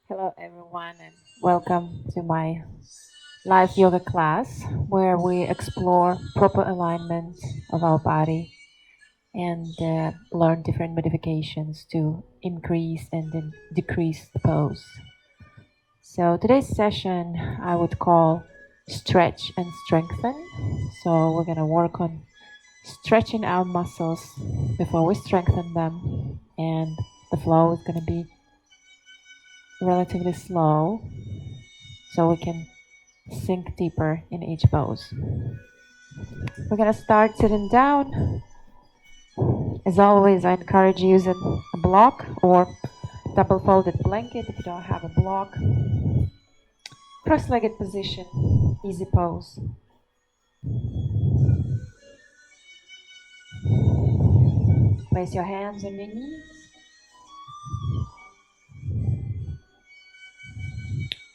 Hello, everyone, and welcome to my live yoga class where we explore proper alignment of our body and learn different modifications to increase and then decrease the pose. So, today's session I would call stretch and strengthen. So, we're going to work on stretching our muscles before we strengthen them, and the flow is going to be relatively slow so we can sink deeper in each pose. We're gonna start sitting down. As always, I encourage using a block or double folded blanket if you don't have a block. Cross-legged position, easy pose. Place your hands on your knees.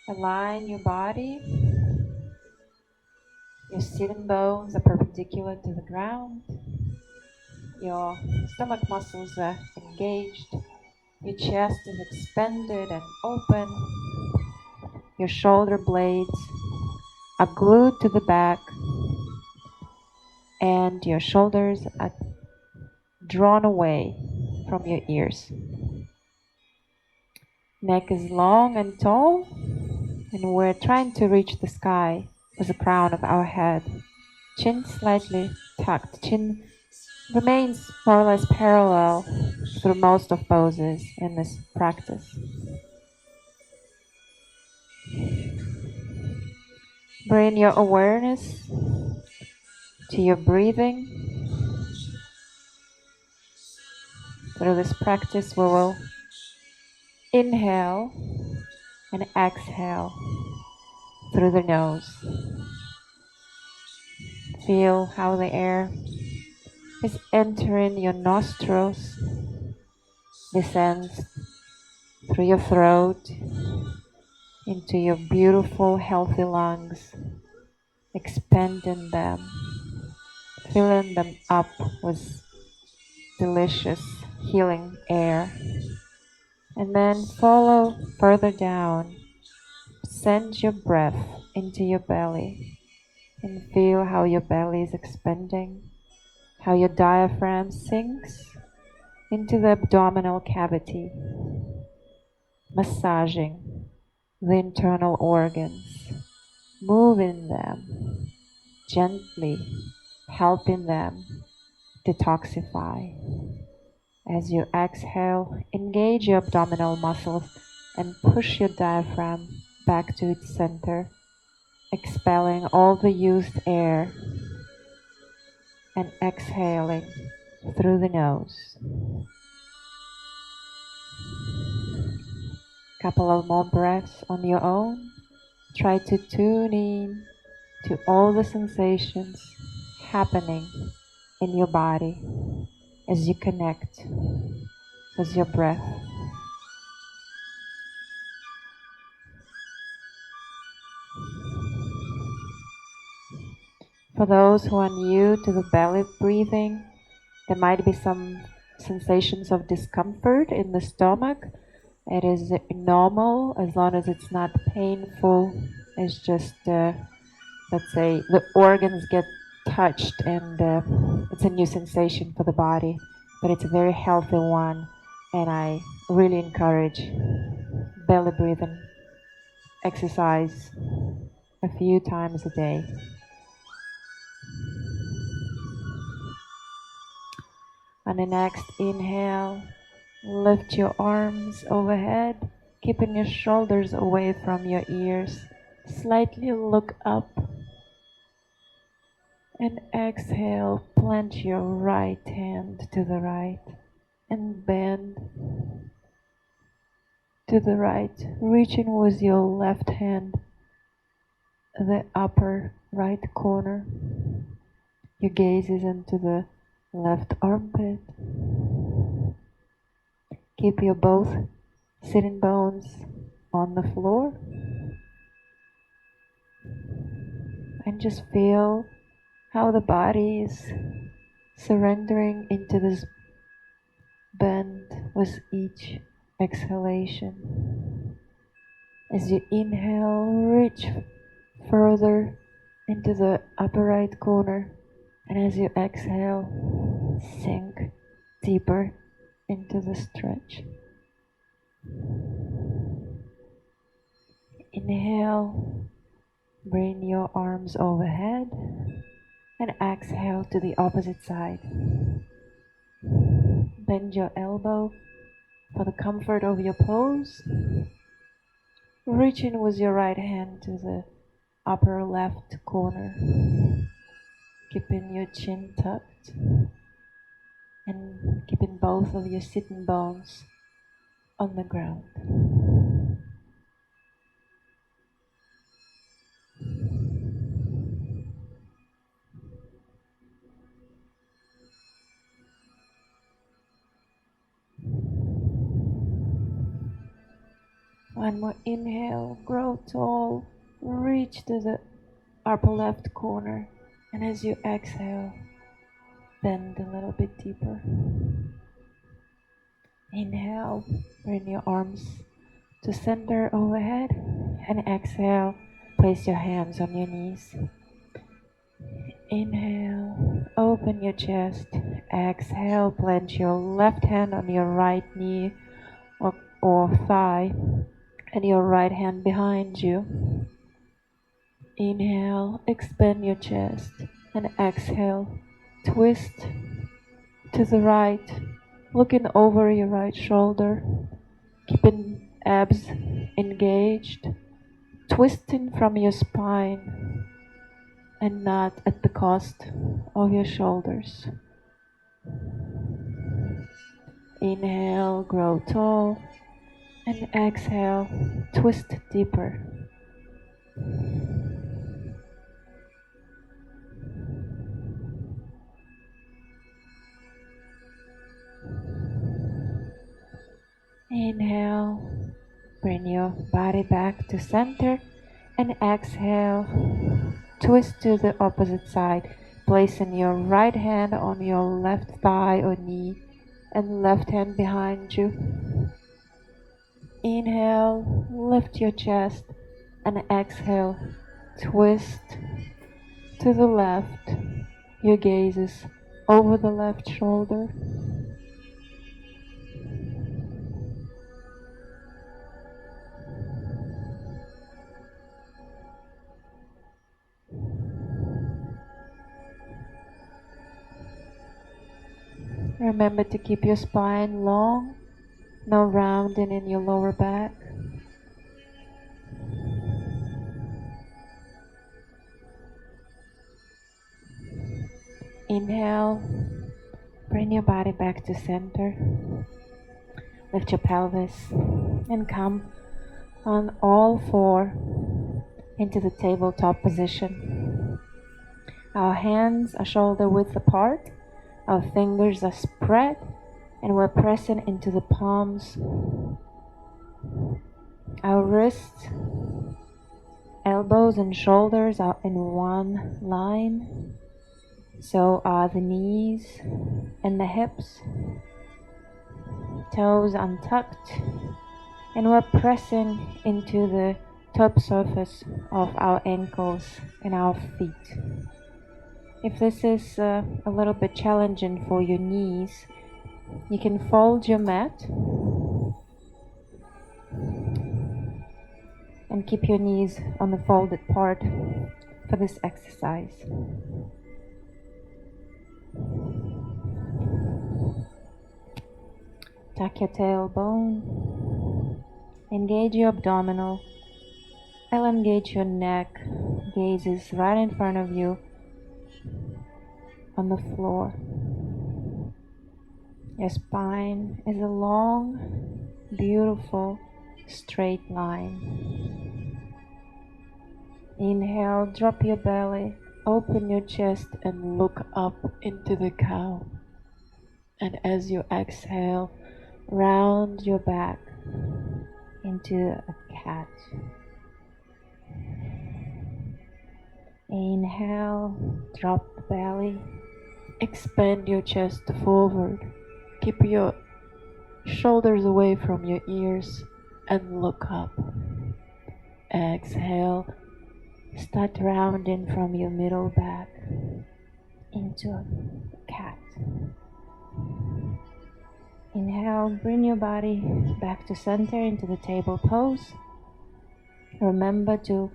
Align your body. Your sitting bones are perpendicular to the ground. Your stomach muscles are engaged. Your chest is expanded and open. Your shoulder blades are glued to the back, and your shoulders are drawn away from your ears. Neck is long and tall, and we're trying to reach the sky with the crown of our head. Chin slightly tucked. Chin remains more or less parallel through most of poses in this practice. Bring your awareness to your breathing. Through this practice, we will inhale and exhale through the nose. Feel how the air is entering your nostrils, descends through your throat into your beautiful, healthy lungs, expanding them, filling them up with delicious, healing air. And then follow further down. Send your breath into your belly and feel how your belly is expanding, how your diaphragm sinks into the abdominal cavity, massaging the internal organs, moving them gently, helping them detoxify. As you exhale, engage your abdominal muscles and push your diaphragm back to its center, expelling all the used air and exhaling through the nose. Couple of more breaths on your own. Try to tune in to all the sensations happening in your body as you connect with your breath. For those who are new to the belly breathing, there might be some sensations of discomfort in the stomach. It is normal as long as it's not painful. It's just, let's say, the organs get touched and it's a new sensation for the body, but it's a very healthy one, and I really encourage belly breathing exercise a few times a day. On the next inhale, lift your arms overhead, keeping your shoulders away from your ears. Slightly look up. And exhale, plant your right hand to the right and bend to the right, reaching with your left hand the upper right corner. Your gaze is into the left armpit. Keep your both sitting bones on the floor and just feel how the body is surrendering into this bend with each exhalation. As you inhale, reach further into the upper right corner, and as you exhale, sink deeper into the stretch. Inhale, bring your arms overhead, and exhale to the opposite side. Bend your elbow for the comfort of your pose. Reach in with your right hand to the upper left corner, keeping your chin tucked and keeping both of your sitting bones on the ground. One more inhale, grow tall, reach to the upper left corner, and as you exhale, bend a little bit deeper. Inhale, bring your arms to center overhead, and exhale, place your hands on your knees. Inhale, open your chest. Exhale, plant your left hand on your right knee or thigh, and your right hand behind you. Inhale, expand your chest, and exhale, twist to the right, looking over your right shoulder, keeping abs engaged, twisting from your spine and not at the cost of your shoulders. Inhale, grow tall, and exhale, twist deeper. Inhale, bring your body back to center, and exhale, twist to the opposite side, placing your right hand on your left thigh or knee and left hand behind you. Inhale, lift your chest, and exhale, twist to the left. Your gaze is over the left shoulder. Remember to keep your spine long, no rounding in your lower back. Inhale, bring your body back to center. Lift your pelvis and come on all four into the tabletop position. Our hands are shoulder width apart, our fingers are spread, and we're pressing into the palms. Our wrists, elbows, and shoulders are in one line. So are the knees and the hips. Toes untucked, and we're pressing into the top surface of our ankles and our feet. If this is a little bit challenging for your knees, you can fold your mat and keep your knees on the folded part for this exercise. Tuck your tailbone, engage your abdominal, elongate your neck, gaze is right in front of you on the floor. Your spine is a long, beautiful, straight line. Inhale, drop your belly, open your chest and look up into the cow. And as you exhale, round your back into a cat. Inhale, drop the belly, expand your chest forward, keep your shoulders away from your ears and look up. Exhale. Start rounding from your middle back into a cat. Inhale, bring your body back to center into the table pose. Remember to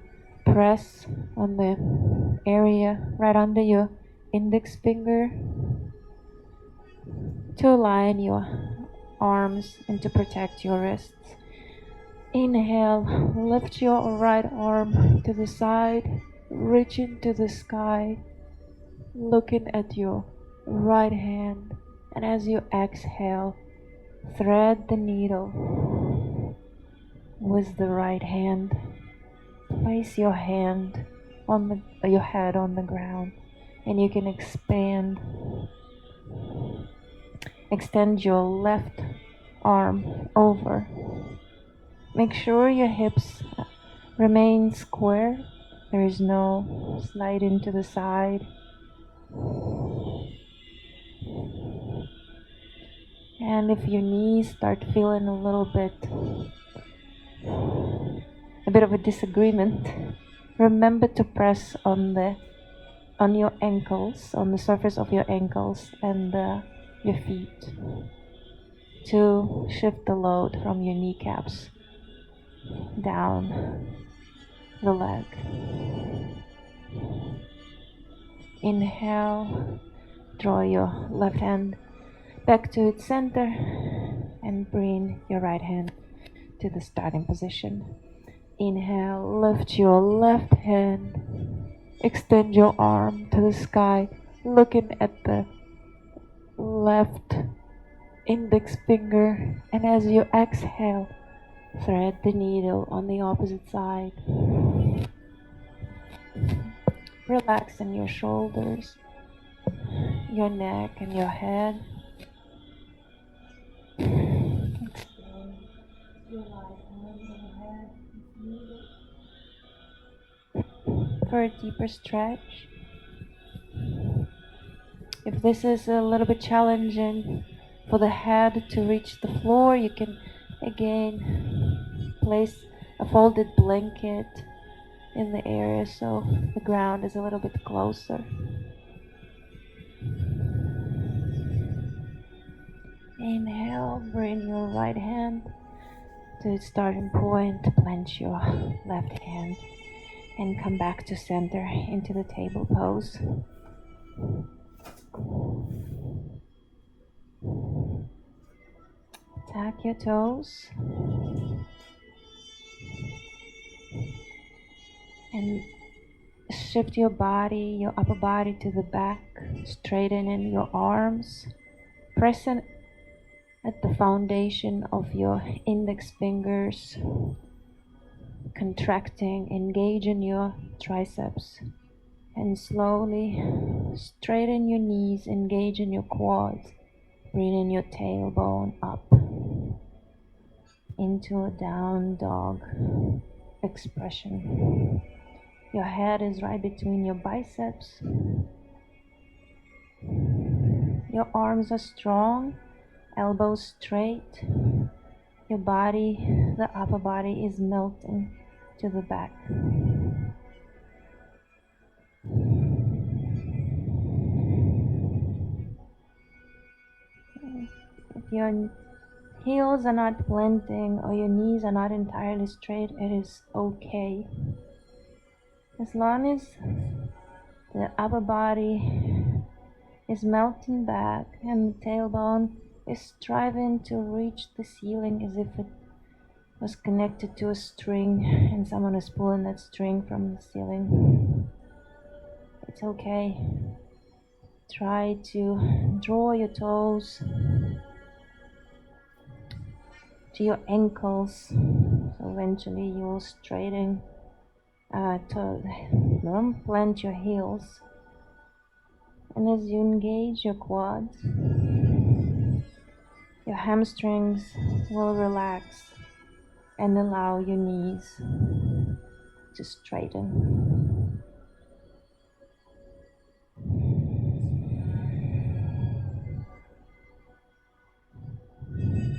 press on the area right under your index finger to align your arms and to protect your wrists. Inhale, lift your right arm to the side, reach into the sky, looking at your right hand, and as you exhale, thread the needle with the right hand. Place your hand on your head on the ground, and you can extend your left arm over. Make sure your hips remain square. There is no sliding to the side. And if your knees start feeling a bit of a disagreement, remember to press on your ankles, on the surface of your ankles and your feet to shift the load from your kneecaps down the leg. Inhale, draw your left hand back to its center and bring your right hand to the starting position. Inhale, lift your left hand, extend your arm to the sky, looking at the left index finger, and as you exhale, thread the needle on the opposite side. Relax in your shoulders, your neck, and your head. Extend your right hand overhead for a deeper stretch. If this is a little bit challenging for the head to reach the floor, you can again place a folded blanket in the area so the ground is a little bit closer. Inhale, bring your right hand to its starting point, plant your left hand, and come back to center into the table pose. Tuck your toes and shift your body, your upper body to the back, straightening your arms, pressing at the foundation of your index fingers, contracting, engaging your triceps, and slowly straighten your knees, engaging your quads, bringing your tailbone up into a down dog expression. Your head is right between your biceps. Your arms are strong, elbows straight. Your body, the upper body, is melting to the back. If your heels are not planting or your knees are not entirely straight, it is okay. As long as the upper body is melting back and the tailbone is striving to reach the ceiling as if it was connected to a string and someone is pulling that string from the ceiling. It's okay. Try to draw your toes to your ankles, so eventually you will straighten plant your heels, and as you engage your quads, your hamstrings will relax and allow your knees to straighten.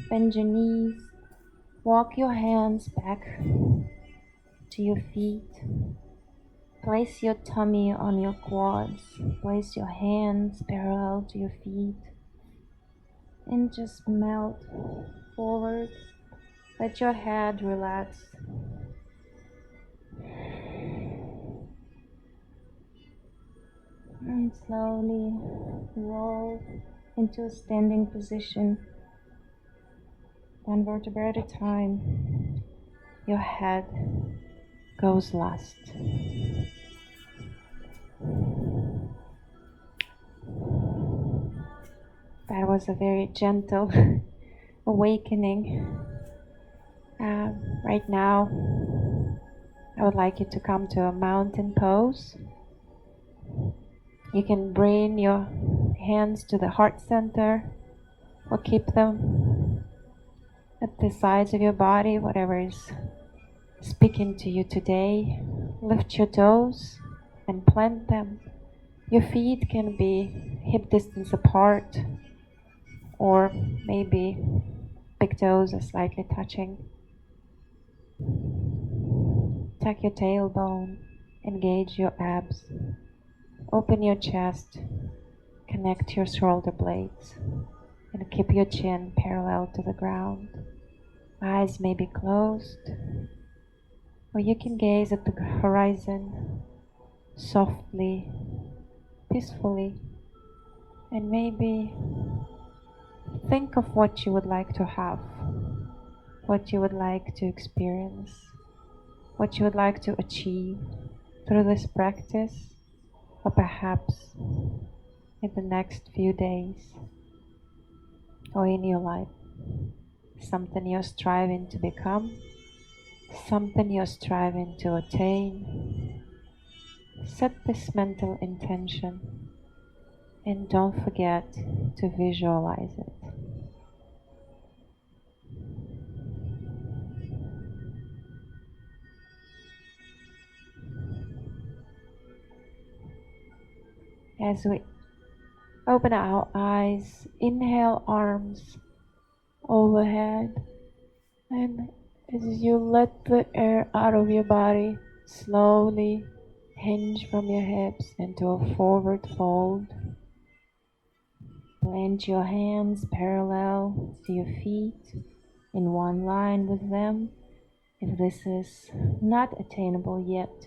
Bend your knees, walk your hands back to your feet. Place your tummy on your quads. Place your hands parallel to your feet. And just melt forward. Let your head relax. And slowly roll into a standing position, one vertebra at a time. Your head goes last. That was a very gentle awakening. Right now, I would like you to come to a mountain pose. You can bring your hands to the heart center or keep them at the sides of your body, whatever is speaking to you today. Lift your toes and plant them. Your feet can be hip distance apart, or maybe big toes are slightly touching. Tuck your tailbone, engage your abs, open your chest, connect your shoulder blades, and keep your chin parallel to the ground. Eyes may be closed, or you can gaze at the horizon softly, peacefully, and maybe think of what you would like to have, what you would like to experience, what you would like to achieve through this practice, or perhaps in the next few days or in your life. Something you're striving to become, something you're striving to attain. Set this mental intention and don't forget to visualize it. As we open our eyes, inhale, arms overhead, and as you let the air out of your body, slowly hinge from your hips into a forward fold. Plant your hands parallel to your feet in one line with them. If this is not attainable yet,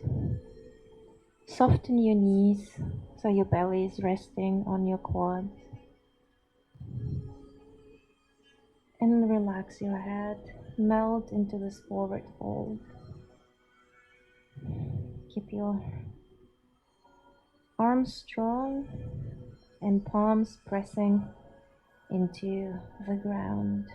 soften your knees so your belly is resting on your quads. And relax your head, melt into this forward fold. Keep your arms strong and palms pressing into the ground.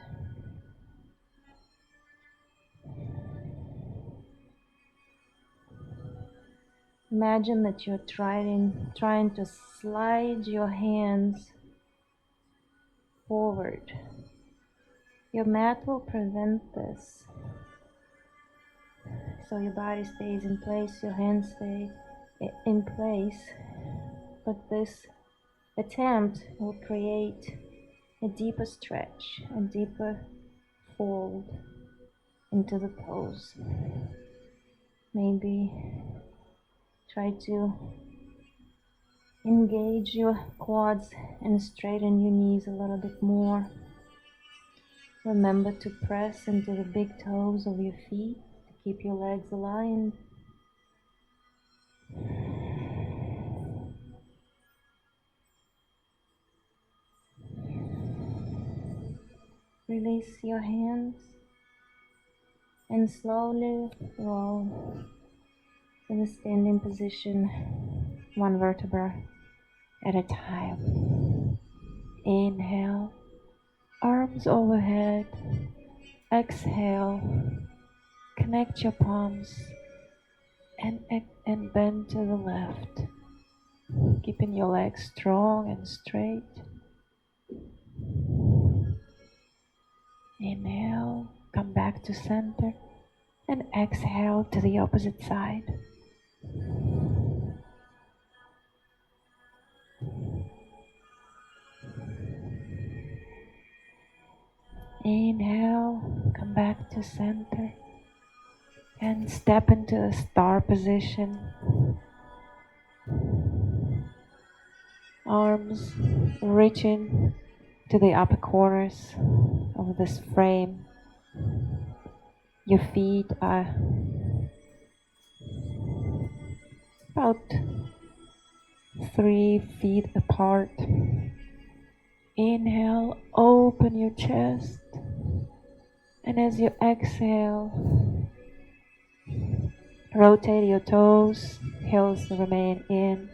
Imagine that you're trying to slide your hands forward. Your mat will prevent this. So your body stays in place, your hands stay in place. But this attempt will create a deeper stretch, a deeper fold into the pose. Maybe try to engage your quads and straighten your knees a little bit more. Remember to press into the big toes of your feet to keep your legs aligned. Release your hands and slowly roll to the standing position, one vertebra at a time. Inhale, arms overhead. Exhale, connect your palms and bend to the left, keeping your legs strong and straight. Inhale, come back to center, and exhale to the opposite side. Inhale, come back to center. and step into a star position. Arms reaching to the upper corners of this frame. Your feet are about 3 feet apart. Inhale, open your chest, and as you exhale, rotate your toes, heels remain in,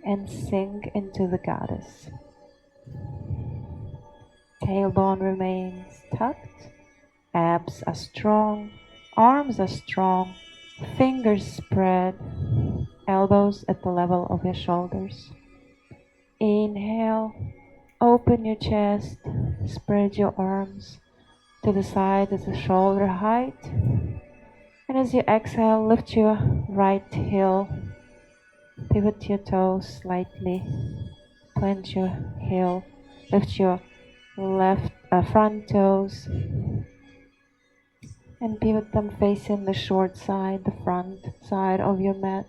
and sink into the goddess. Tailbone remains tucked, abs are strong, arms are strong, fingers spread, elbows at the level of your shoulders. Inhale, open your chest, spread your arms to the side at the shoulder height. And as you exhale, lift your right heel, pivot your toes slightly, plant your heel, lift your left front toes, and pivot them facing the short side, the front side of your mat.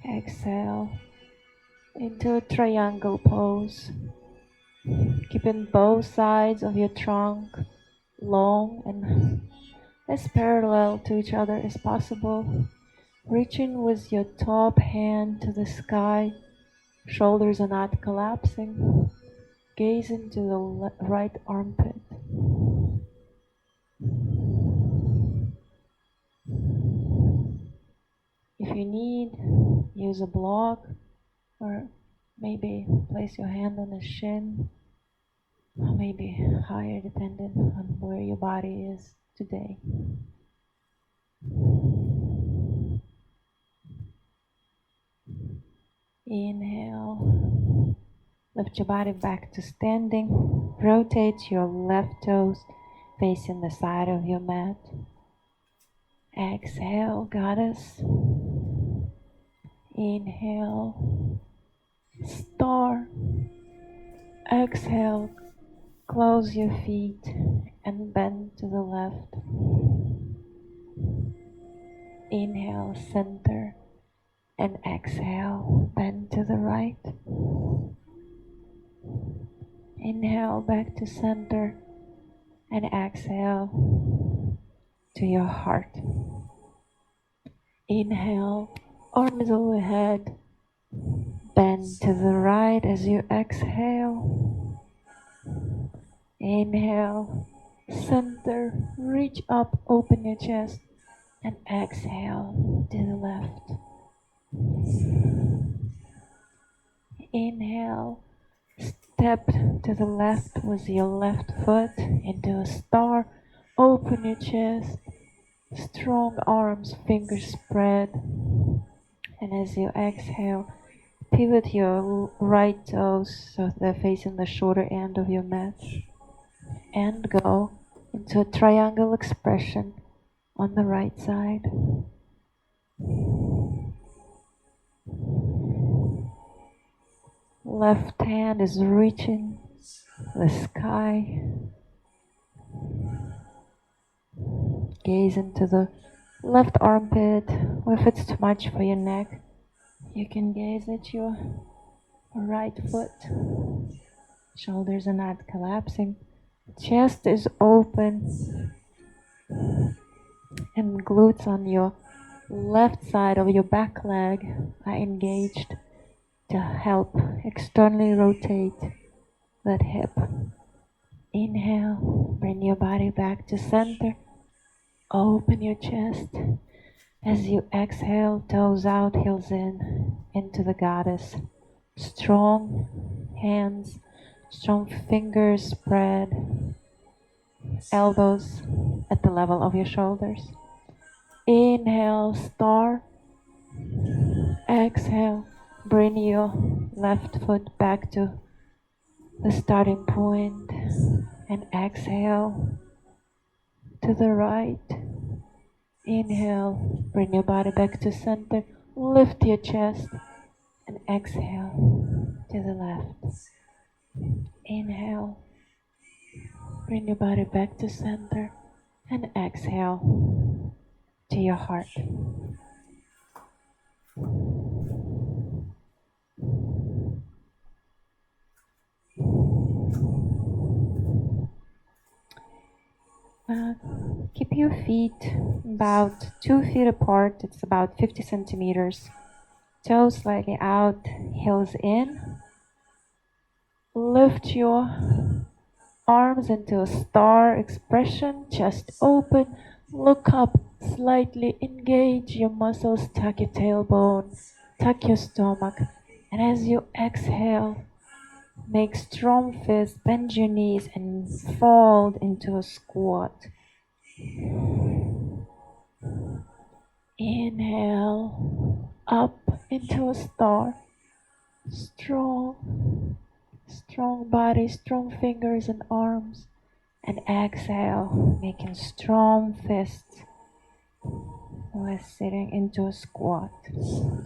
Exhale into a triangle pose, keeping both sides of your trunk long and as parallel to each other as possible. Reaching with your top hand to the sky, shoulders are not collapsing. Gaze into the right armpit. If you need, use a block or maybe place your hand on the shin, or maybe higher depending on where your body is today. Inhale, lift your body back to standing, rotate your left toes facing the side of your mat. Exhale, goddess. Inhale, star. Exhale, close your feet and bend to the left. Inhale, center, and exhale, bend to the right. Inhale, back to center, and exhale to your heart. Inhale, arms overhead, bend to the right as you exhale. Inhale, center, reach up, open your chest, and exhale to the left. Inhale, step to the left with your left foot into a star, open your chest, strong arms, fingers spread, and as you exhale, pivot your right toes so they're facing the shorter end of your mat, and go into a triangle expression on the right side. Left hand is reaching the sky. Gaze into the left armpit, or if it's too much for your neck, you can gaze at your right foot. Shoulders are not collapsing. Chest is open. And glutes on your left side of your back leg are engaged to help externally rotate that hip. Inhale, bring your body back to center. Open your chest. As you exhale, toes out, heels in, into the goddess. Strong hands, strong fingers spread, elbows at the level of your shoulders. Inhale, star. Exhale, bring your left foot back to the starting point, and exhale to the right. Inhale, bring your body back to center, lift your chest, and exhale to the left. Inhale, bring your body back to center, and exhale to your heart. Uh, Keep your feet about 2 feet apart. It's about 50 centimeters. Toes slightly out, heels in. Lift your arms into a star expression, chest open. Look up, slightly engage your muscles, tuck your tailbone, tuck your stomach. And as you exhale, make strong fists, bend your knees, and fold into a squat. Inhale, up into a star. Strong body, strong fingers and arms. And exhale, making strong fists while sitting into a squat.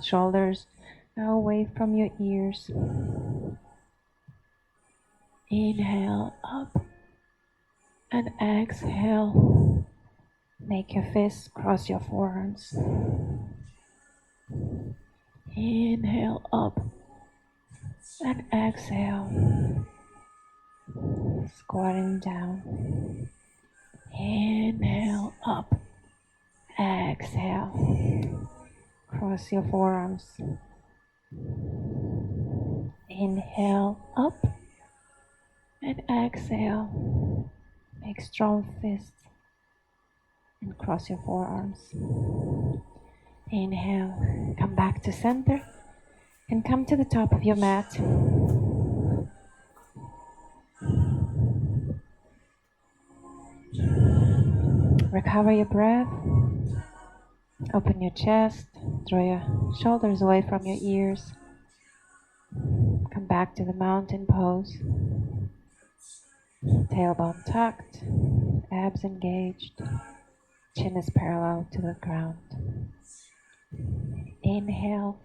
Shoulders away from your ears. Inhale, up. And exhale, make your fists cross your forearms. Inhale, up. And exhale, squatting down. Inhale, up. Exhale, cross your forearms. Inhale, up. And exhale, make strong fists and cross your forearms. Inhale, come back to center and come to the top of your mat. Recover your breath. Open your chest. Draw your shoulders away from your ears. Come back to the mountain pose. Tailbone tucked. Abs engaged. Chin is parallel to the ground. Inhale.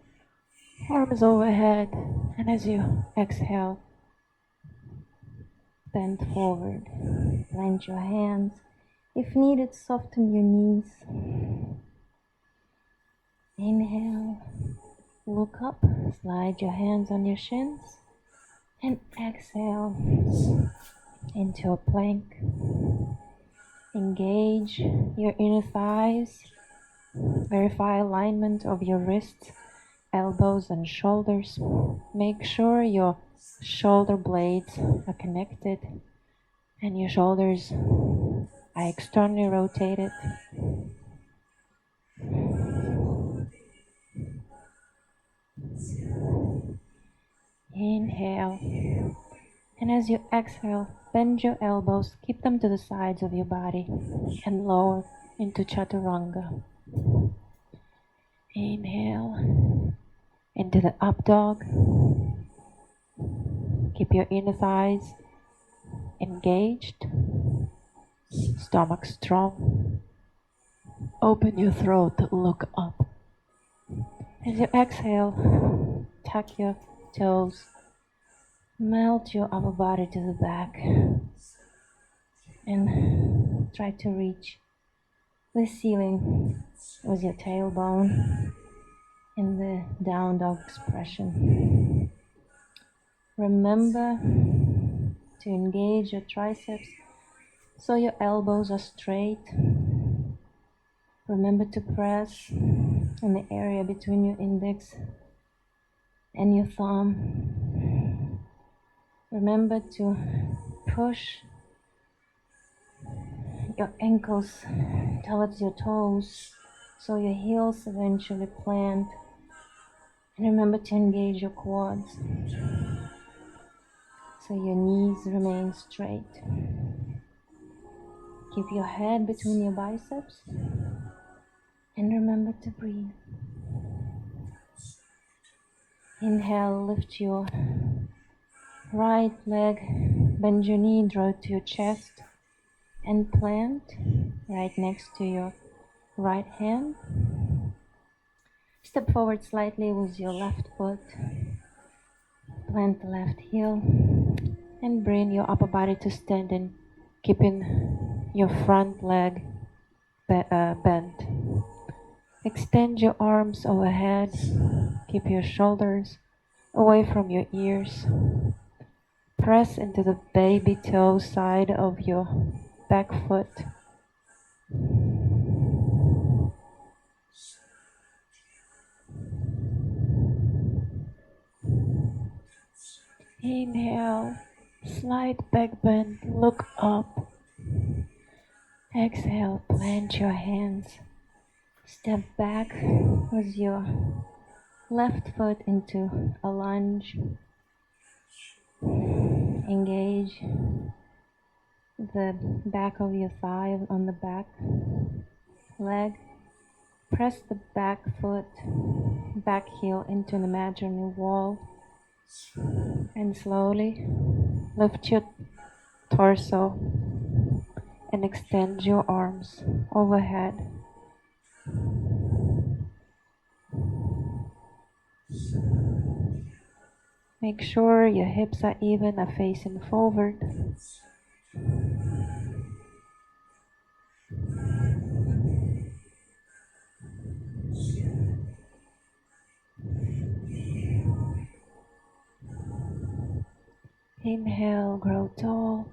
Arms overhead. And as you exhale, bend forward. Blend your hands. If needed, soften your knees. Inhale, look up, slide your hands on your shins, and exhale into a plank. Engage your inner thighs, verify alignment of your wrists, elbows, and shoulders. Make sure your shoulder blades are connected and your shoulders are externally rotated. Inhale, and as you exhale, bend your elbows, keep them to the sides of your body, and lower into Chaturanga. Inhale, into the up dog. Keep your inner thighs engaged, stomach strong. Open your throat, look up. As you exhale, tuck your toes. Melt your upper body to the back and try to reach the ceiling with your tailbone in the down dog expression. Remember to engage your triceps so your elbows are straight. Remember to press in the area between your index and your thumb. Remember to push your ankles towards your toes so your heels eventually plant. And remember to engage your quads so your knees remain straight. Keep your head between your biceps and remember to breathe. Inhale, lift your right leg, bend your knee, draw it to your chest, and plant right next to your right hand. Step forward slightly with your left foot. Plant the left heel and bring your upper body to standing, keeping your front leg bent. Extend your arms overhead. Keep your shoulders away from your ears. Press into the baby toe side of your back foot. Inhale, slight back bend, look up. Exhale, plant your hands. Step back with your left foot into a lunge. Engage the back of your thigh on the back leg. Press the back foot, back heel into an imaginary wall. And slowly lift your torso and extend your arms overhead. Make sure your hips are even, are facing forward. Inhale, grow tall,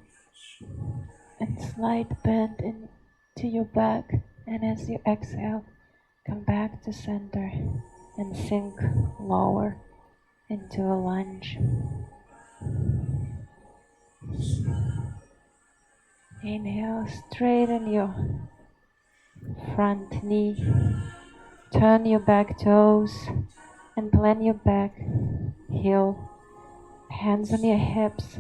and slight bend into your back. And as you exhale, come back to center and sink lower into a lunge. Inhale, straighten your front knee. Turn your back toes and plant your back heel. Hands on your hips.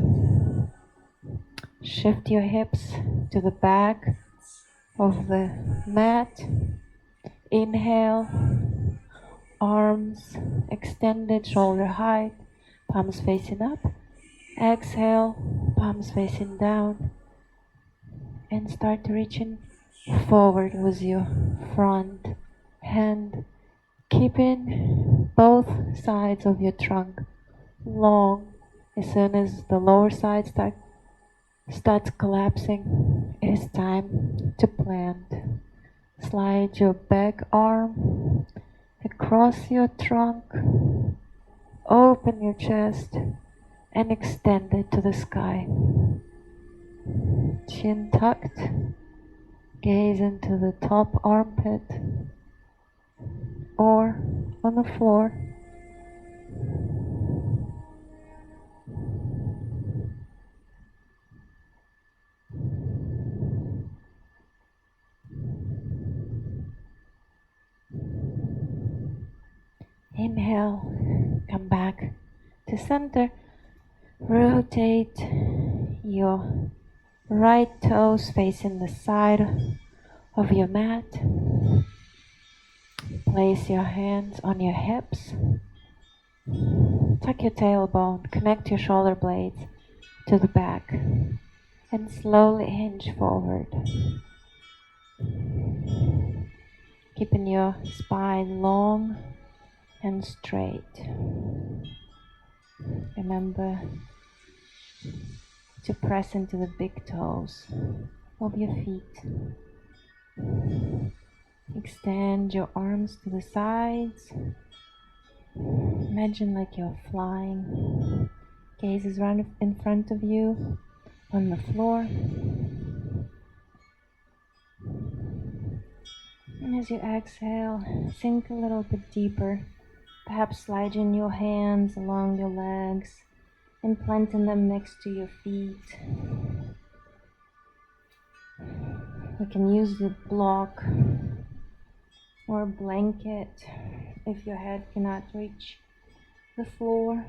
Shift your hips to the back of the mat. Inhale, arms extended, shoulder height, palms facing up. Exhale, palms facing down. And start reaching forward with your front hand, keeping both sides of your trunk long. As soon as the lower side starts collapsing, it is time to plant. Slide your back arm across your trunk, open your chest, and extend it to the sky. Chin tucked, gaze into the top armpit or on the floor. Inhale, come back to center. Rotate your right toes facing the side of your mat. Place your hands on your hips. Tuck your tailbone, connect your shoulder blades to the back, and slowly hinge forward. Keeping your spine long and straight. Remember to press into the big toes of your feet. Extend your arms to the sides. Imagine like you're flying. Gaze is right in front of you on the floor. And as you exhale, sink a little bit deeper. Perhaps sliding your hands along your legs and planting them next to your feet. You can use the block or a blanket if your head cannot reach the floor.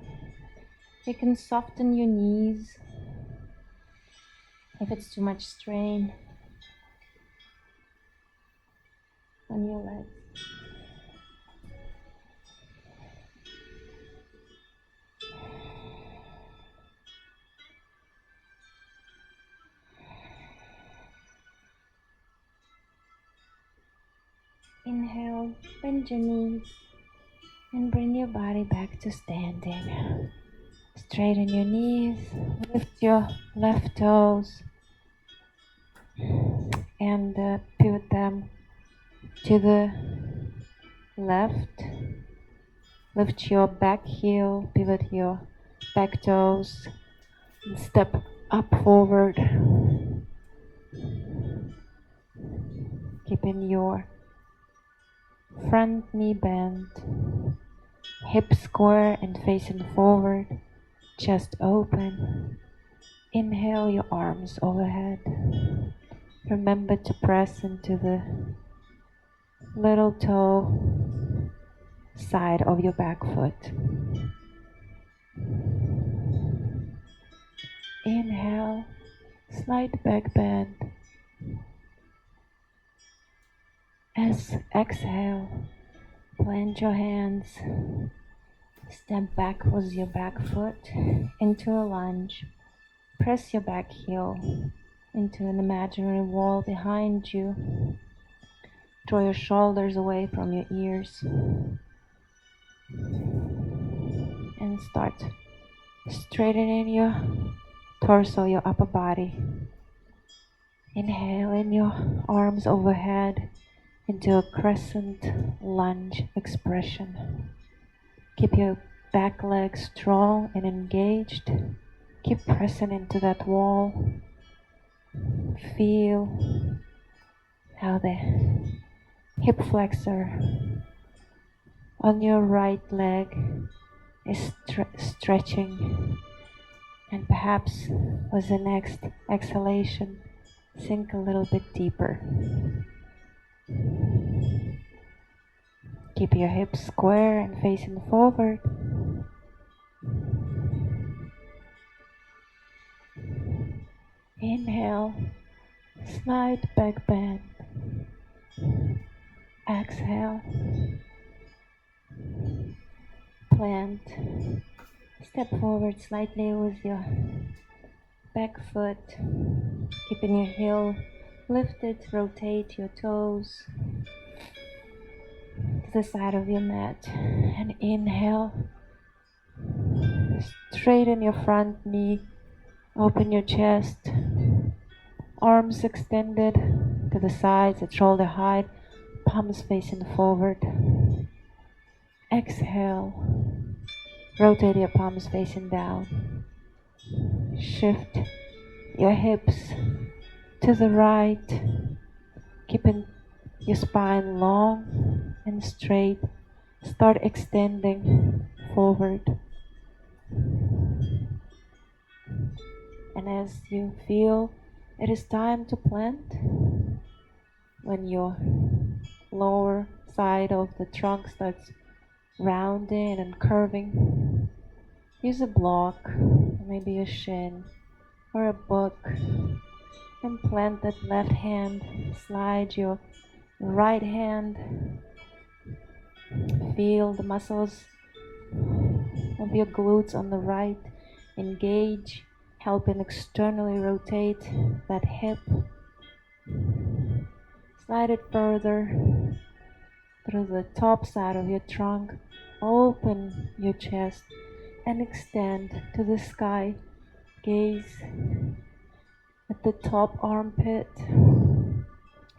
You can soften your knees if it's too much strain on your legs. Inhale, bend your knees and bring your body back to standing. Straighten your knees, lift your left toes, and pivot them to the left. Lift your back heel, pivot your back toes, and step up forward, keeping your front knee bent, hips square and facing forward, chest open. Inhale your arms overhead. Remember to press into the little toe side of your back foot. Inhale, slight back bend. As exhale, plant your hands, step back with your back foot into a lunge. Press your back heel into an imaginary wall behind you. Draw your shoulders away from your ears and start straightening your torso, your upper body. Inhaling your arms overhead into a crescent lunge expression. Keep your back leg strong and engaged. Keep pressing into that wall. Feel how the hip flexor on your right leg is stretching, and perhaps with the next exhalation, sink a little bit deeper. Keep your hips square and facing forward. Inhale, slight back bend. Exhale, plant. Step forward slightly with your back foot, keeping your heel lifted. Rotate your toes to the side of your mat, and inhale. Straighten your front knee, open your chest, arms extended to the sides at shoulder height, palms facing forward. Exhale, rotate your palms facing down. Shift your hips to the right, keeping your spine long and straight. Start extending forward. And as you feel it is time to plant, when your lower side of the trunk starts rounding and curving, use a block, maybe a shin or a book, and plant that left hand. Slide your right hand. Feel the muscles of your glutes on the right engage, helping externally rotate that hip. Slide it further through the top side of your trunk. Open your chest and extend to the sky. Gaze at the top armpit.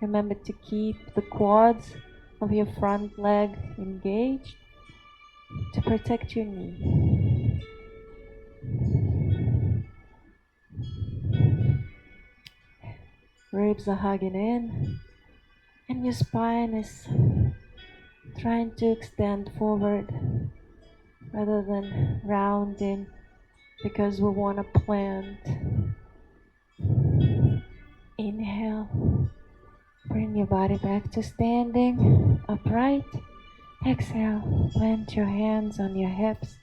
Remember to keep the quads of your front leg engaged to protect your knee. Ribs are hugging in, and your spine is trying to extend forward rather than rounding, because we want to plant. Inhale, bring your body back to standing upright. Exhale, plant your hands on your hips.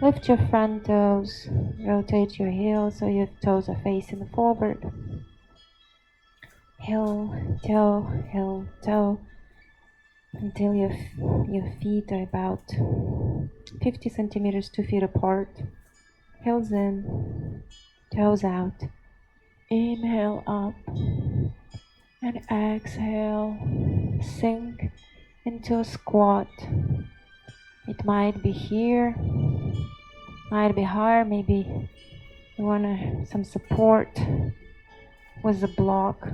Lift your front toes, rotate your heels so your toes are facing forward. Heel, toe, until your feet are about 50 centimeters, 2 feet apart. Heels in, toes out. Inhale up, and exhale, sink into a squat. It might be here, might be higher, maybe you want some support with the block.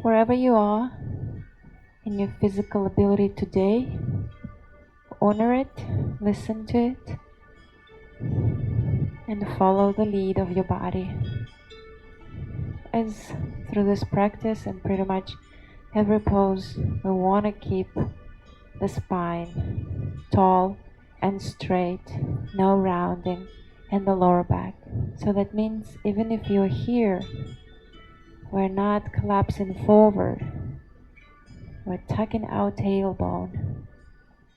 Wherever you are in your physical ability today, honor it, listen to it, and follow the lead of your body. As through this practice and pretty much every pose, we want to keep the spine tall and straight, no rounding, and the lower back. So that means even if you're here, we're not collapsing forward. We're tucking our tailbone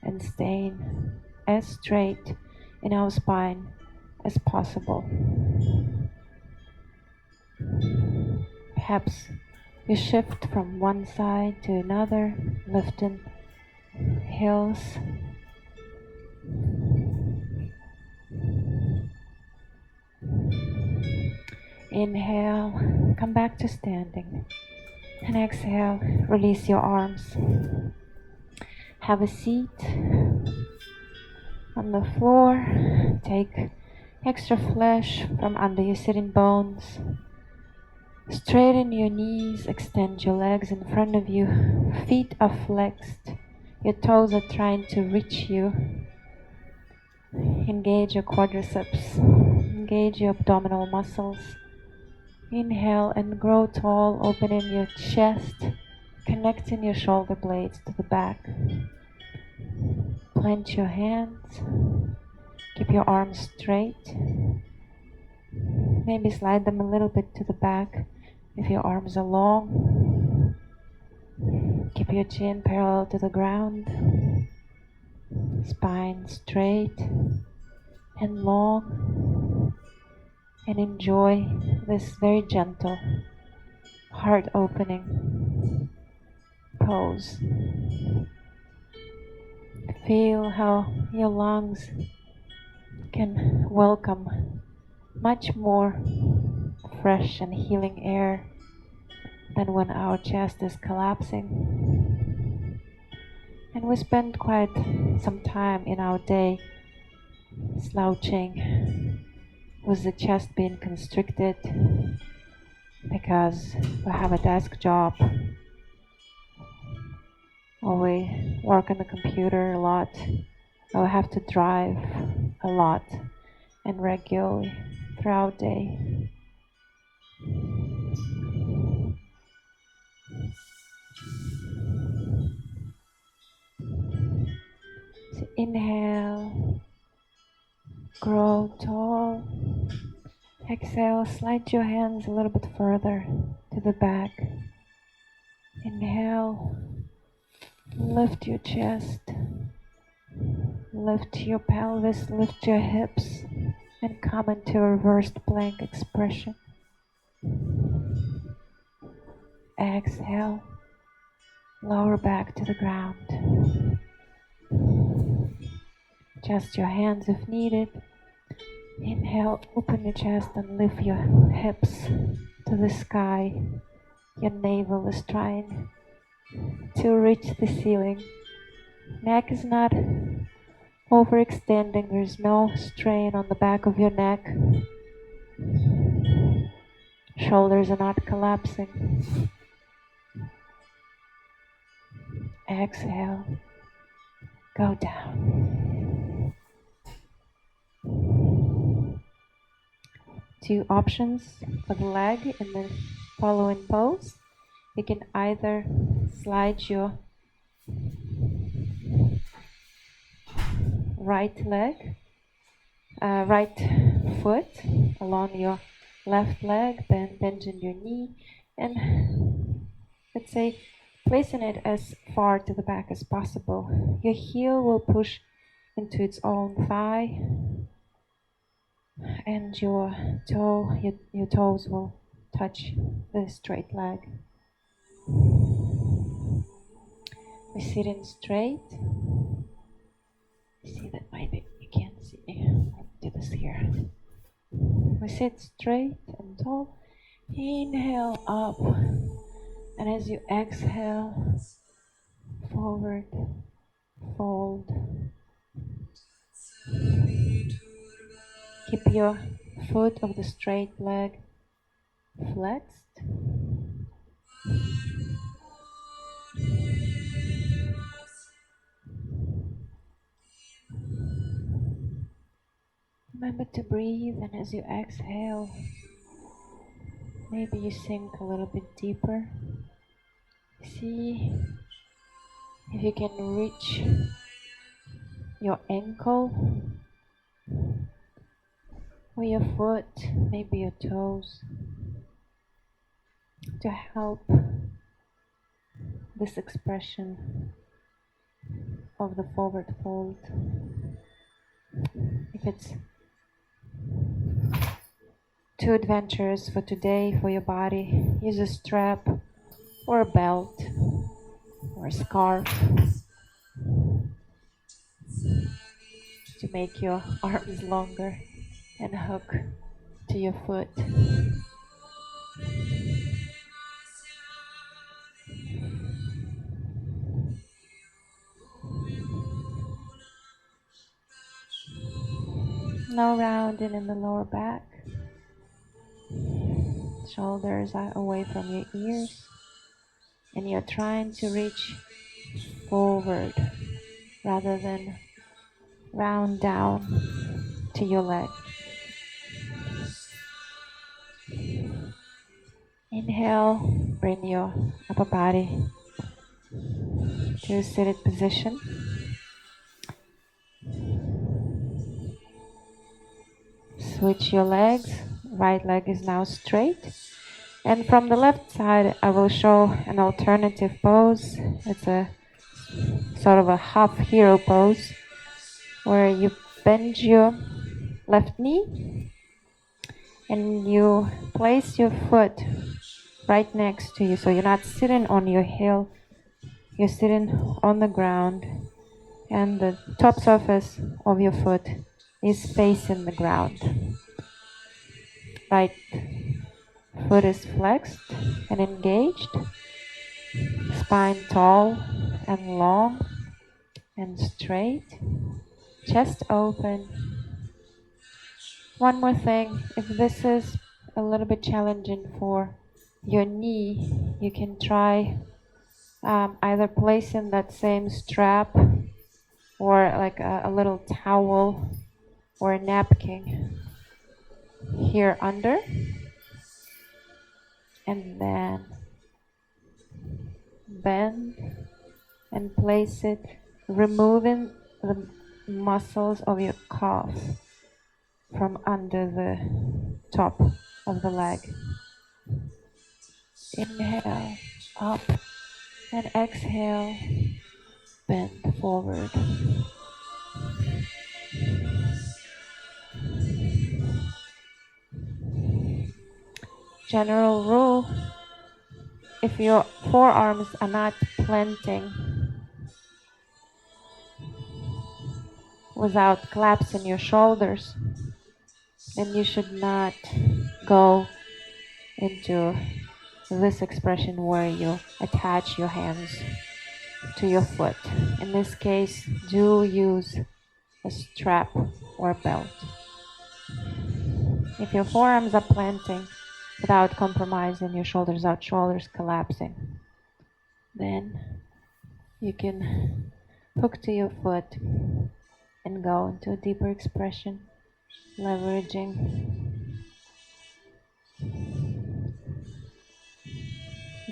and staying as straight in our spine as possible. Perhaps you shift from one side to another, lifting heels. Inhale, come back to standing. And exhale, release your arms. Have a seat on the floor. Take extra flesh from under your sitting bones. Straighten your knees, extend your legs in front of you. Feet are flexed. Your toes are trying to reach you. Engage your quadriceps. Engage your abdominal muscles. Inhale and grow tall, opening your chest, connecting your shoulder blades to the back. Plant your hands. Keep your arms straight. Maybe slide them a little bit to the back if your arms are long. Keep your chin parallel to the ground. Spine straight and long. And enjoy this very gentle, heart opening pose. Feel how your lungs can welcome much more fresh and healing air than when our chest is collapsing. And we spend quite some time in our day slouching with the chest being constricted because we have a desk job or we work on the computer a lot or we have to drive a lot and regularly throughout the day. So inhale, grow tall. Exhale, slide your hands a little bit further to the back. Inhale, lift your chest, lift your pelvis, lift your hips, and come into a reversed plank expression. Exhale, lower back to the ground. Adjust your hands if needed. Inhale, open your chest and lift your hips to the sky. Your navel is trying to reach the ceiling. Neck is not overextending. There's no strain on the back of your neck. Shoulders are not collapsing. Exhale, go down. Two options for the leg in the following pose. You can either slide your right foot along your left leg, then bending your knee, and let's say placing it as far to the back as possible. Your heel will push into its own thigh, and your toes will touch the straight leg. We're sitting straight. See that maybe you can't see me. I'll do this here. We sit straight and tall. Inhale up. And as you exhale, forward, fold. Keep your foot of the straight leg flexed. Remember to breathe, and as you exhale, maybe you sink a little bit deeper. See if you can reach your ankle or your foot, maybe your toes, to help this expression of the forward fold. If it's too adventurous for today for your body, use a strap or a belt or a scarf to make your arms longer and hook to your foot. Now rounding in the lower back. Shoulders are away from your ears. And you're trying to reach forward rather than round down to your leg. Inhale, bring your upper body to a seated position. Switch your legs. Right leg is now straight. And from the left side, I will show an alternative pose. It's a sort of a half hero pose where you bend your left knee and you place your foot right next to you. So you're not sitting on your heel, you're sitting on the ground, and the top surface of your foot is facing the ground. Right foot is flexed and engaged, spine tall and long and straight, chest open. One more thing, if this is a little bit challenging for your knee, you can try either placing that same strap or like a little towel or a napkin here under, and then bend and place it, removing the muscles of your calf from under the top of the leg. Inhale, up, and exhale, bend forward. General rule, if your forearms are not planting without collapsing your shoulders, then you should not go into this expression where you attach your hands to your foot. In this case, do use a strap or a belt. If your forearms are planting without compromising your shoulders, without shoulders collapsing, then you can hook to your foot and go into a deeper expression, leveraging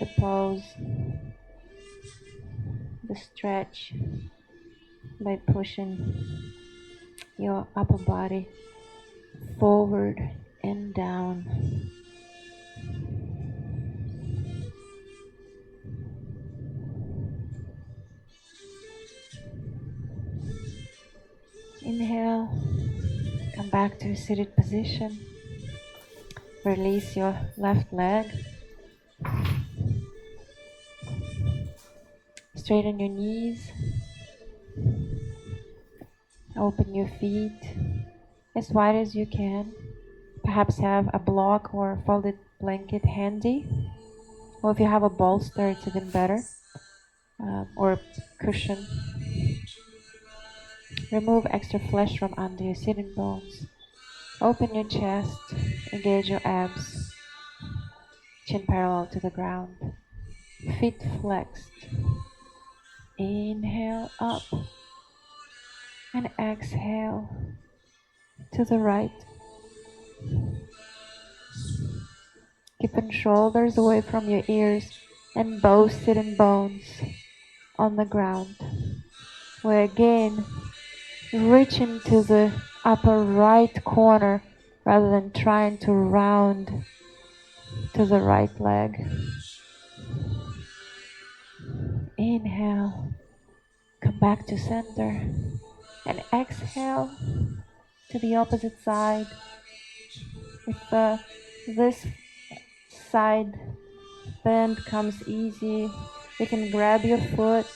the pose, the stretch, by pushing your upper body forward and down. Inhale, come back to a seated position. Release your left leg. Straighten your knees. Open your feet as wide as you can. Perhaps have a block or a folded blanket handy. Or if you have a bolster, it's even better. Or a cushion. Remove extra flesh from under your sitting bones. Open your chest. Engage your abs. Chin parallel to the ground. Feet flexed. Inhale up. And exhale. to the right. Keeping shoulders away from your ears and both sitting bones on the ground. We're again reaching to the upper right corner rather than trying to round to the right leg. Inhale, come back to center, and exhale to the opposite side. If this side bend comes easy, you can grab your foot.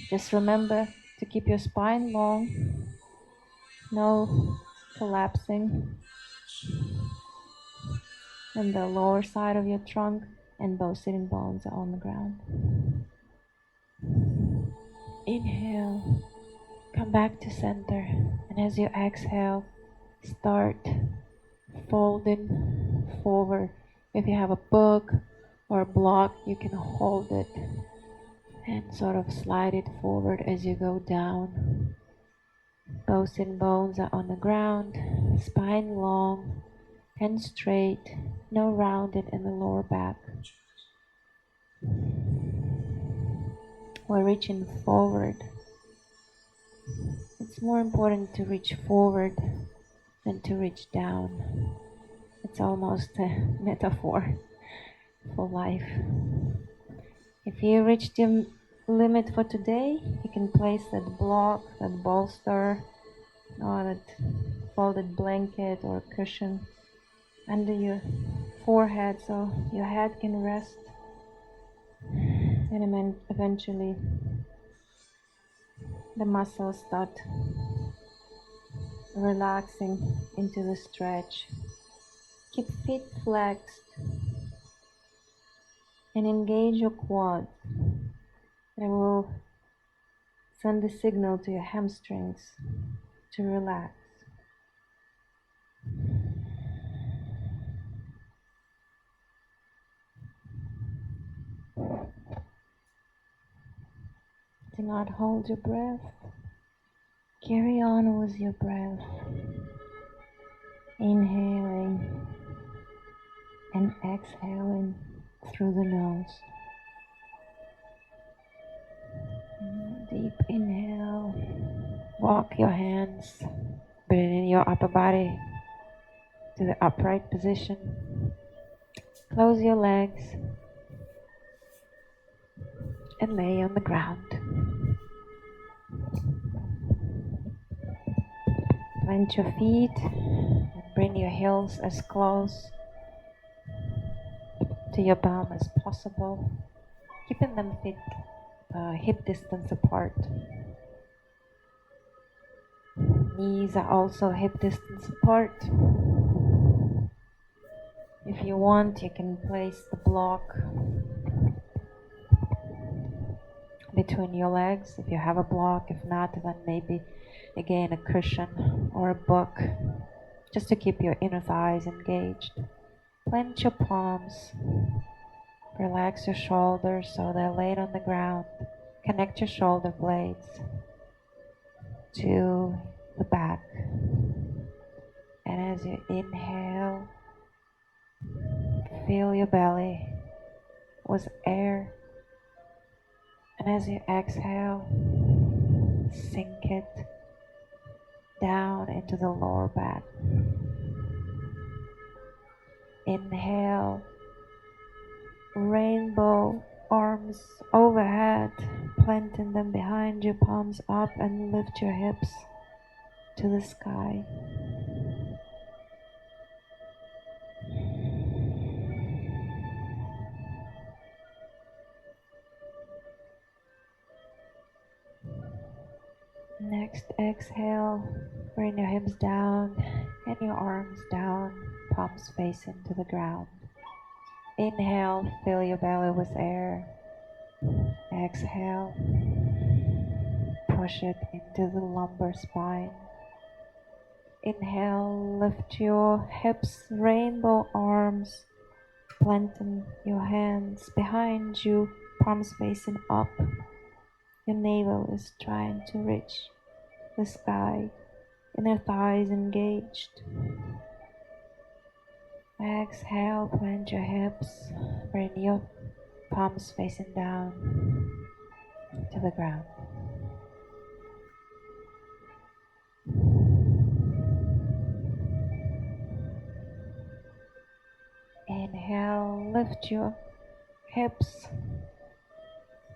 Just remember to keep your spine long, no collapsing, and the lower side of your trunk and both sitting bones are on the ground. Inhale, come back to center, and as you exhale, start folding forward. If you have a book or a block, you can hold it and sort of slide it forward as you go down. Both sitting bones are on the ground, spine long and straight, no rounded in the lower back. We're reaching forward. It's more important to reach forward than to reach down. It's almost a metaphor for life. If you reach the limit for today, you can place that block, that bolster, or that folded blanket or cushion under your forehead so your head can rest, and then eventually the muscles start relaxing into the stretch. Keep feet flexed and engage your quads. That will send a signal to your hamstrings to relax. Do not hold your breath. Carry on with your breath. Inhaling and exhaling through the nose. Deep inhale. Walk your hands, bringing your upper body to the upright position. Close your legs and lay on the ground. Plant your feet and bring your heels as close to your bum as possible, keeping them hip distance apart. Knees are also hip distance apart. If you want, you can place the block between your legs if you have a block. If not, then maybe again a cushion or a book, just to keep your inner thighs engaged. Plant your palms. Relax your shoulders so they're laid on the ground. Connect your shoulder blades to the back. And as you inhale, fill your belly with air. And as you exhale, sink it down into the lower back. Inhale, rainbow arms overhead, planting them behind you, palms up, and lift your hips to the sky. Next, exhale, bring your hips down and your arms down, palms facing to the ground. Inhale, fill your belly with air. Exhale, push it into the lumbar spine. Inhale, lift your hips, rainbow arms, planting your hands behind you, palms facing up. Your navel is trying to reach the sky. Inner thighs engaged. Exhale, plant your hips, bring your palms facing down to the ground. Inhale, lift your hips,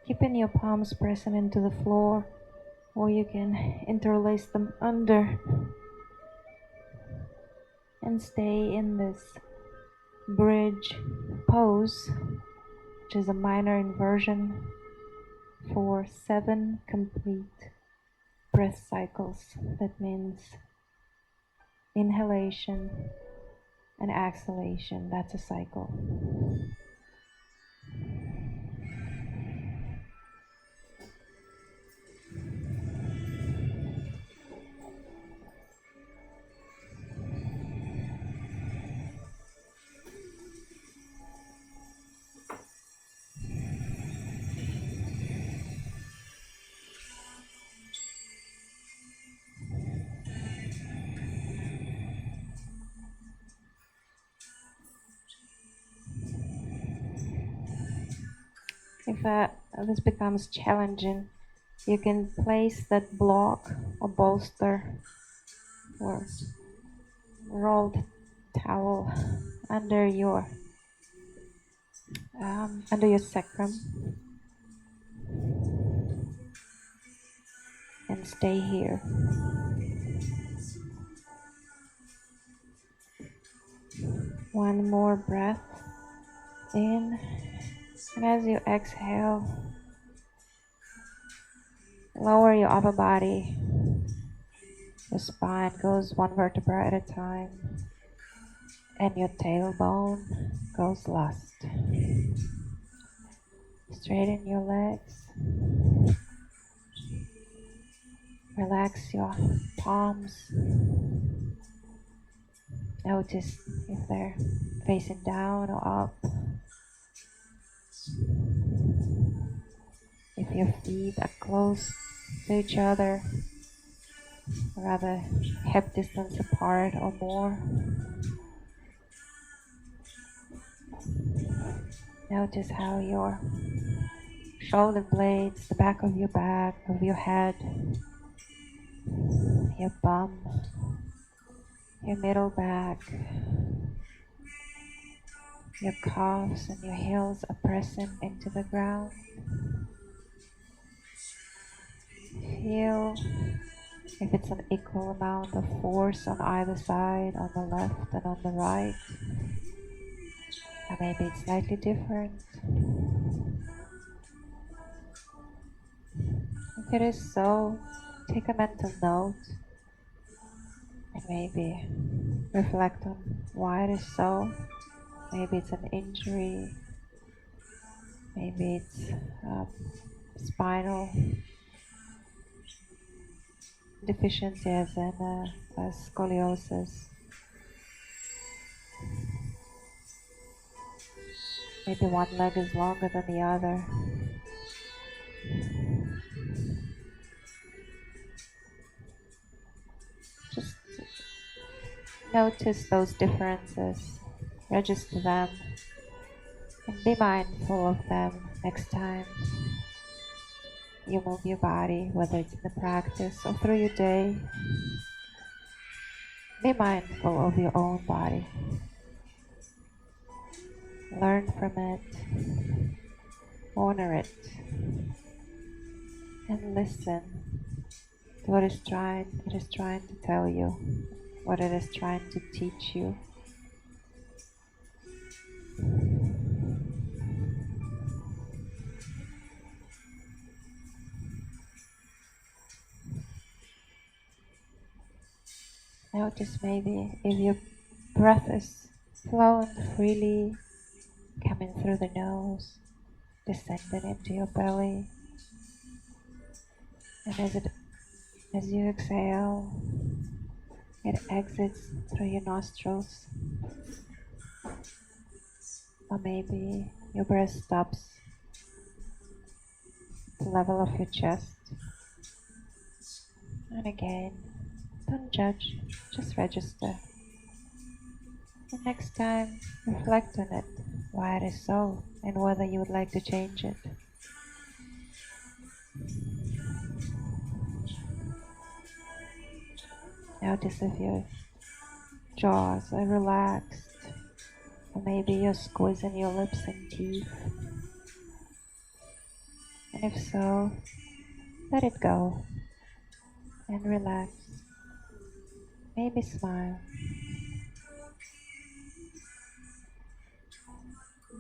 keeping your palms pressing into the floor, or you can interlace them under and stay in this bridge pose, which is a minor inversion, for 7 complete breath cycles. That means inhalation and exhalation. That's a cycle. If this becomes challenging, you can place that block or bolster or rolled towel under your sacrum and stay here. One more breath in, and as you exhale, lower your upper body. Your spine goes one vertebra at a time, and your tailbone goes last. Straighten your legs. Relax your palms. Notice if they're facing down or up. If your feet are close to each other, rather hip distance apart or more. Notice how your shoulder blades, the back of your back, of your head, your bum, your middle back, your calves and your heels are pressing into the ground. Feel if it's an equal amount of force on either side, on the left and on the right, or maybe it's slightly different. If it is so, take a mental note and maybe reflect on why it is so. Maybe it's an injury, maybe it's spinal deficiency as in scoliosis. Maybe one leg is longer than the other. Just notice those differences, register them, and be mindful of them next time you move your body, whether it's in the practice or through your day. Be mindful of your own body. Learn from it, honor it, and listen to what it is trying to tell you, what it is trying to teach you. Notice maybe if your breath is flowing freely, coming through the nose, descending into your belly, and as you exhale, it exits through your nostrils, or maybe your breath stops at the level of your chest, and again, Don't judge, just register. And next time, reflect on it, why it is so, and whether you would like to change it. Notice if your jaws are relaxed, or maybe you're squeezing your lips and teeth. And if so, let it go and relax. Maybe smile.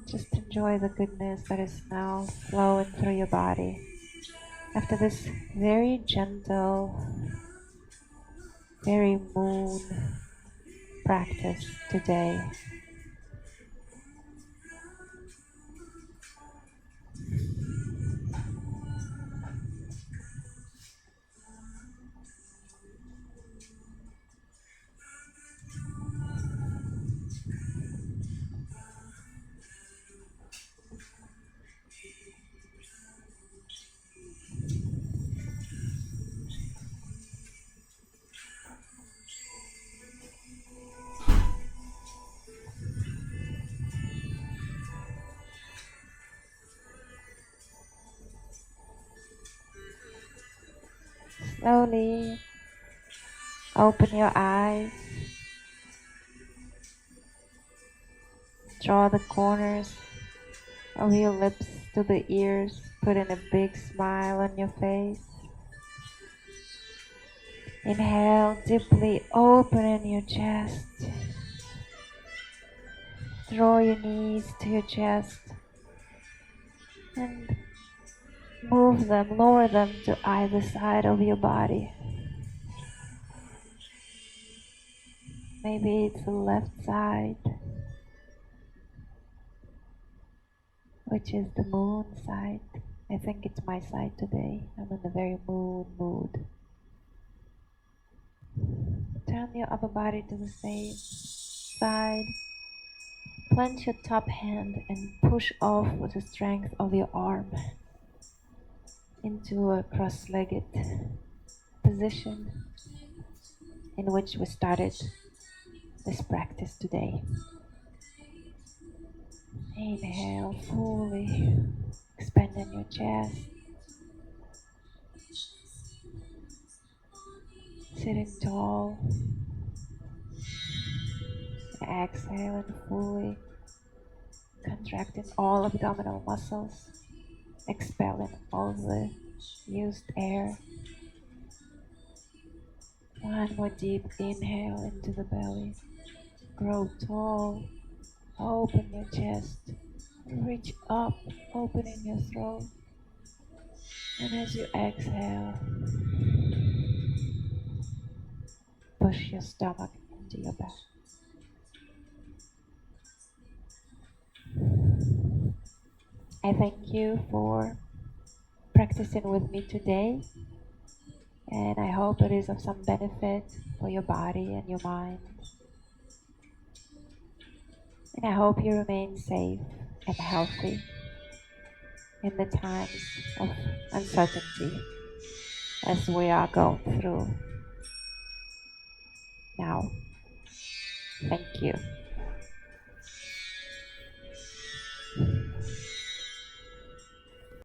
Just enjoy the goodness that is now flowing through your body. After this very gentle, very moon practice today, slowly open your eyes, draw the corners of your lips to the ears, put in a big smile on your face. Inhale deeply, opening your chest. Draw your knees to your chest and move them, lower them to either side of your body. Maybe it's the left side, which is the moon side. I think it's my side today. I'm in a very moon mood. Turn your upper body to the same side. Plant your top hand and push off with the strength of your arm into a cross-legged position in which we started this practice today. Inhale fully, expanding your chest, sitting tall. Exhale and fully contracting all abdominal muscles, expelling all the used air. One more deep inhale into the belly. Grow tall, open your chest, reach up, opening your throat. And as you exhale, push your stomach into your back. I thank you for practicing with me today, and I hope it is of some benefit for your body and your mind. And I hope you remain safe and healthy in the times of uncertainty as we are going through now. Thank you.